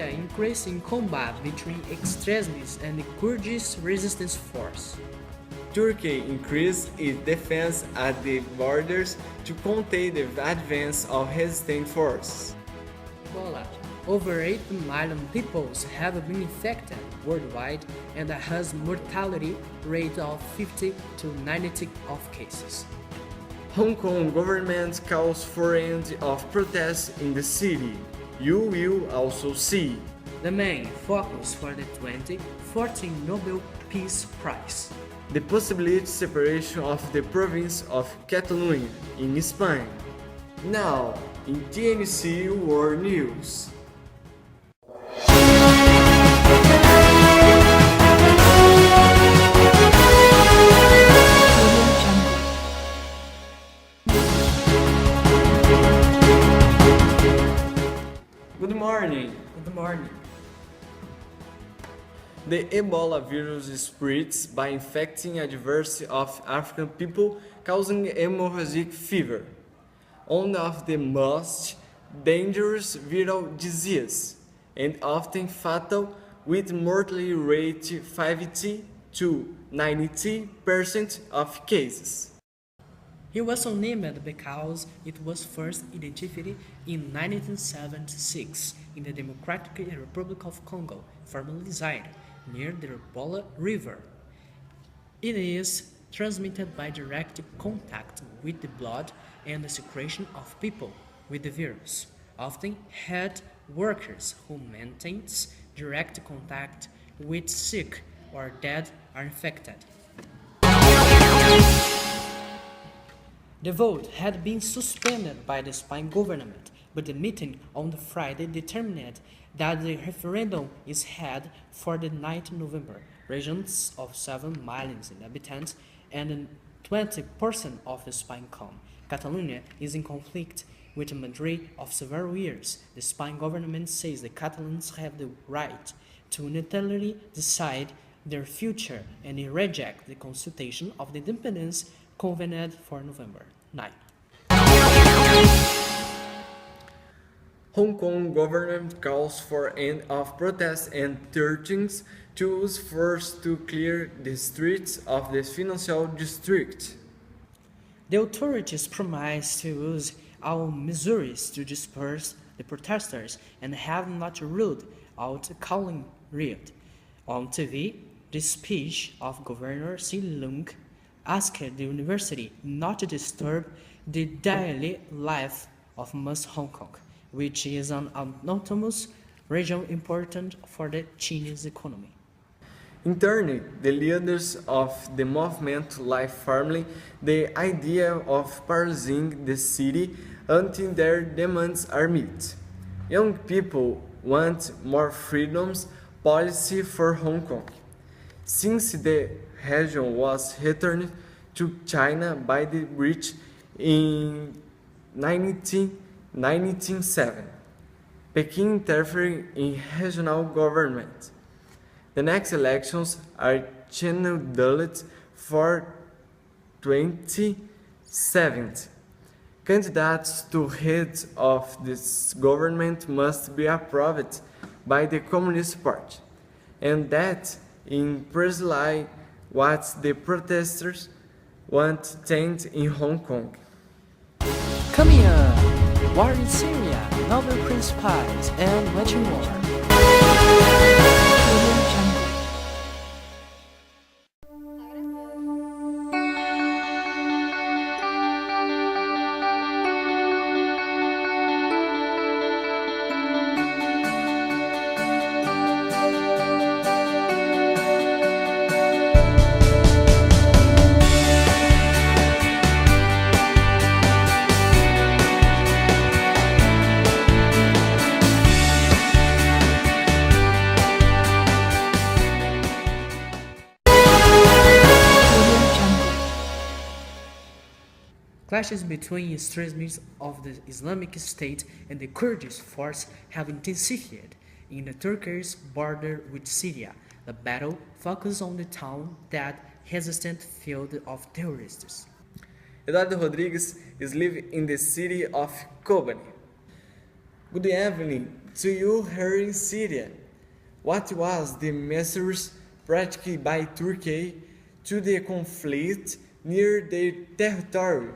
Syria increased in combat between extremists and the Kurdish resistance force. Turkey increased its defense at the borders to contain the advance of resistant forces. Poland. Over 8 million people have been infected worldwide and has mortality rate of 50 to 90 of cases. Hong Kong government calls for end of protests in the city. You will also see The main focus for the 2014 Nobel Peace Prize. the possibility separation of the province of Catalonia in Spain. Now, in TNC World News. Good morning. Good morning. The Ebola virus spreads by infecting a diversity of African people, causing hemorrhagic fever, one of the most dangerous viral diseases, and often fatal, with mortality rate 50 to 90% of cases. It was so named because it was first identified in 1976 in the Democratic Republic of Congo, formerly Zaire, near the Ebola River. It is transmitted by direct contact with the blood and the secretion of people with the virus, often health workers who maintain direct contact with sick or dead are infected. The vote had been suspended by the Spain government, but the meeting on the Friday determined that the referendum is held for the 9th November. Regions of 7 million inhabitants and 20% of the Spain come. Catalonia is in conflict with Madrid of several years. The Spain government says the Catalans have the right to unilaterally decide their future and it rejects the consultation of the independence convened for November 9. Hong Kong government calls for end of protests and threatens to use force to clear the streets of the financial district. The authorities promised to use all measures to disperse the protesters and have not ruled out calling riot. On TV, the speech of Governor Si Lung asked the university not to disturb the daily life of most Hong Kong, which is an autonomous region important for the Chinese economy. In turn, the leaders of the movement like firmly the idea of paralyzing the city until their demands are met. Young people want more freedoms policy for Hong Kong. Since the region was returned to China by the British in 1997, Peking interfered in regional government. The next elections are scheduled for 2017. Candidates to head of this government must be approved by the Communist Party, and that in precisely what the protesters want change in Hong Kong. Coming up, war in Syria, Nobel Peace Prize, and much more. Clashes between extremists of the Islamic State and the Kurdish force have intensified in the Turkish border with Syria. The battle focused on the town that resistant field of terrorists. Eduardo Rodrigues is living in the city of Kobani. Good evening. to you here in Syria. What was the measures practiced by Turkey to the conflict near their territory?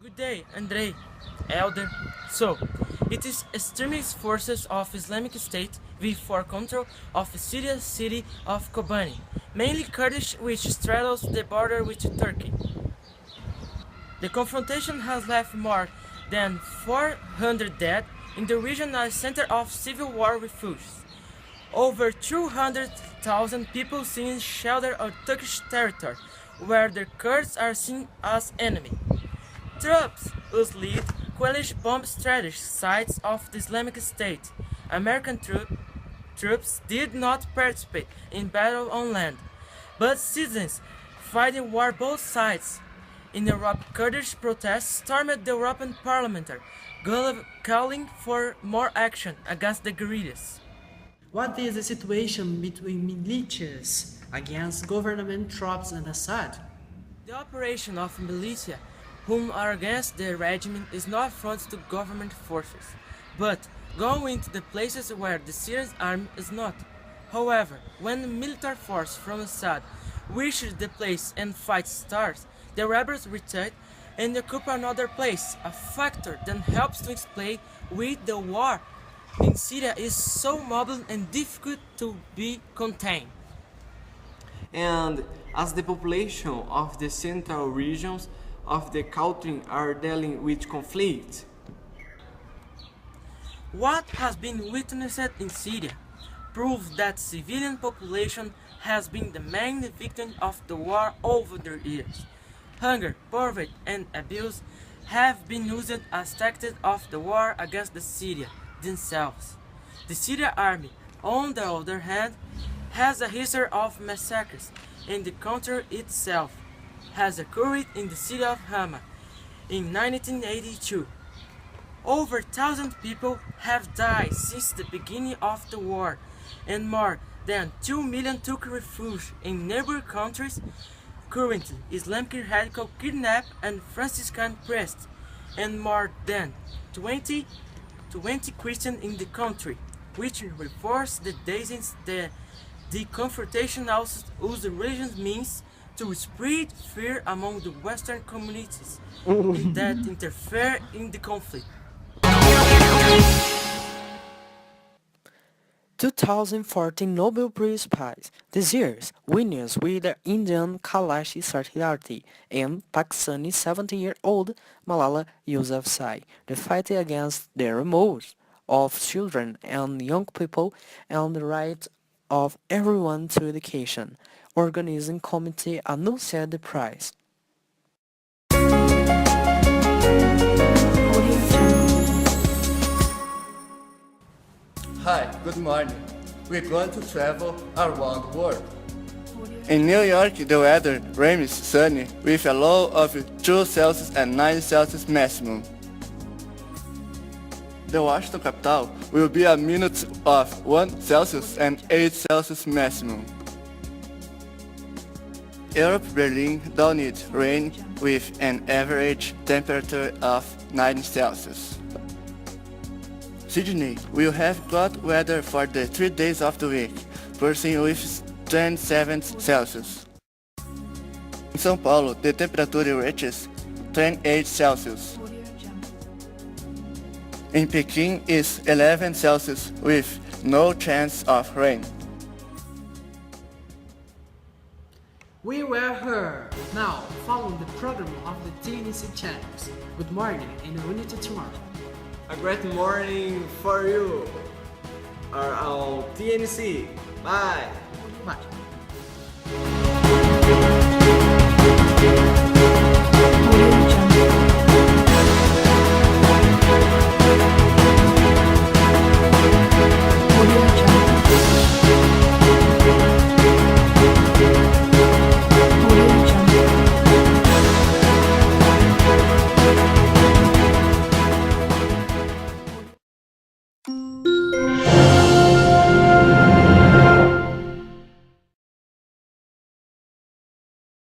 Good day, Andre, Elder. So, it is extremist forces of Islamic State with for control of Syria's city of Kobani, mainly Kurdish, which straddles the border with Turkey. The confrontation has left more than 400 dead in the region as center of civil war refugees. Over 200,000 people seeking shelter on Turkish territory, where the Kurds are seen as enemy. Troops whose lead coalition bomb strategy sites of the Islamic State. American troops did not participate in battle on land, but citizens fighting war both sides. In Europe, Kurdish protests stormed the European Parliament, calling for more action against the guerrillas. What is the situation between militias against government troops and Assad? The operation of militia whom are against the regime is not front to government forces, but going to the places where the Syrian army is not. However, when the military force from Assad reaches the place and fight starts, the rebels retreat and occupy another place, a factor that helps to explain why the war in Syria is so mobile and difficult to be contained. And as the population of the central regions of the country are dealing with conflict, what has been witnessed in Syria proves that civilian population has been the main victim of the war over the years. Hunger, poverty, and abuse have been used as tactics of the war against the Syria themselves. The Syrian army, on the other hand, has a history of massacres, and the country itself has occurred in the city of Hama in 1982. Over 1,000 people have died since the beginning of the war, and more than 2 million took refuge in neighboring countries. Currently, Islamic radical kidnap and Franciscan priests, and more than 20 Christians in the country, which reinforce the dangers that the confrontation also uses religious means to spread fear among the Western communities that interfere in the conflict. 2014 Nobel Peace Prize. This year's winners were the Indian Kailash Satyarthi and Pakistani 70-year-old Malala Yousafzai. The fight against the removal of children and young people and the right of everyone to education. Organizing committee announced the prize. Hi, good morning. We're going to travel around the world. In New York, the weather remains sunny with a low of 2 Celsius and 9 Celsius maximum. The Washington capital will be a minute of 1 Celsius and 8 Celsius maximum. Europe, Berlin don't need rain with an average temperature of 9 Celsius. Sydney will have good weather for the 3 days of the week, pulsing with 27 Celsius. In São Paulo, the temperature reaches 28 Celsius. In Peking is 11 Celsius with no chance of rain. We were here. Now, following the program of the TNC channels. Good morning and unity tomorrow. a great morning for you. Are on TNC. Bye. Bye.